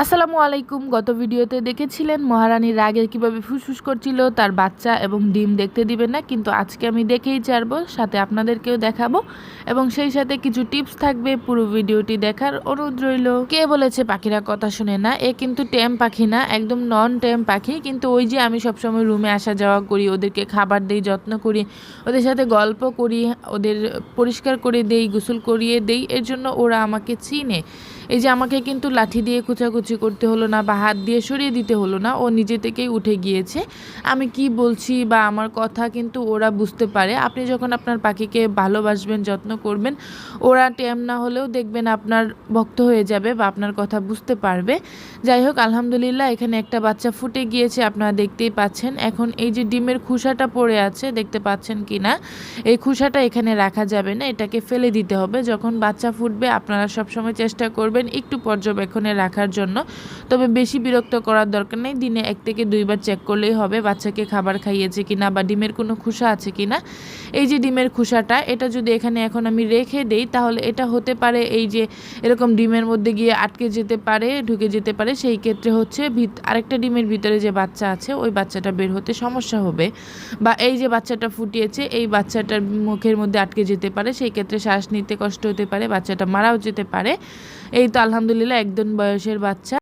আসসালামু আলাইকুম। গত ভিডিওতে দেখেছিলেন মহারানী রাগে কিভাবে ফুসফুস করছিল, তার বাচ্চা এবং ডিম দেখতে দিবে না, কিন্তু আজকে আমি দেখেই ছাড়বো, সাথে আপনাদেরকেও দেখাবো এবং সেই সাথে কিছু টিপস থাকবে। পুরো ভিডিওটি দেখার অনুরোধ রইল। কে বলেছে পাখিরা কথা শুনে না? এ কিন্তু টেম পাখি না, একদম নন টেম পাখি। কিন্তু ওই যে আমি সবসময় রুমে আসা যাওয়া করি, ওদেরকে খাবার দেই, যত্ন করি, ওদের সাথে গল্প করি, ওদের পরিষ্কার করে দেই, গোসল করিয়ে দেই, এর জন্য ওরা আমাকে চিনে। এই যে আমাকে কিন্তু লাঠি দিয়ে কুচাকুচি করতে হলো না বা হাত দিয়ে সরিয়ে দিতে হলো না, ও নিজে থেকেই উঠে গিয়েছে। আমি কি বলছি বা আমার কথা কিন্তু ওরা বুঝতে পারে। আপনি যখন আপনার পাখিকে ভালোবাসবেন, যত্ন করবেন, ওরা টেম না হলেও দেখবেন আপনার ভক্ত হয়ে যাবে বা আপনার কথা বুঝতে পারবে। যাই হোক, আলহামদুলিল্লাহ এখানে একটা বাচ্চা ফুটে গিয়েছে, আপনারা দেখতেই পাচ্ছেন। এখন এই যে ডিমের খোসাটা পড়ে আছে, দেখতে পাচ্ছেন কি না, এই খোসাটা এখানে রাখা যাবে না, এটাকে ফেলে দিতে হবে। যখন বাচ্চা ফুটবে আপনারা সবসময় চেষ্টা করবেন একটু পর্যবেক্ষণে রাখার জন্য, তবে বেশি বিরক্ত করার দরকার নেই। দিনে 1 থেকে 2 বার চেক করলেই হবে বাচ্চাকে খাবার খাইয়েছে কিনা বা ডিমের কোনো খোসা আছে কিনা। এই যে ডিমের খোসাটা, এটা যদি এখানে এখন আমি রেখে দেই, তাহলে এটা হতে পারে এই যে এরকম ডিমের মধ্যে গিয়ে আটকে যেতে পারে, ঢুকে যেতে পারে। সেই ক্ষেত্রে হচ্ছে আরেকটা ডিমের ভিতরে যে বাচ্চা আছে, ওই বাচ্চাটা বের হতে সমস্যা হবে। বা এই যে বাচ্চাটা ফুটিয়েছে, এই বাচ্চাটার মুখের মধ্যে আটকে যেতে পারে, সেই ক্ষেত্রে শ্বাস নিতে কষ্ট হতে পারে, বাচ্চাটা মারাও যেতে পারে। এই তো আলহামদুলিল্লাহ 1 দিন বয়সের বাচ্চা।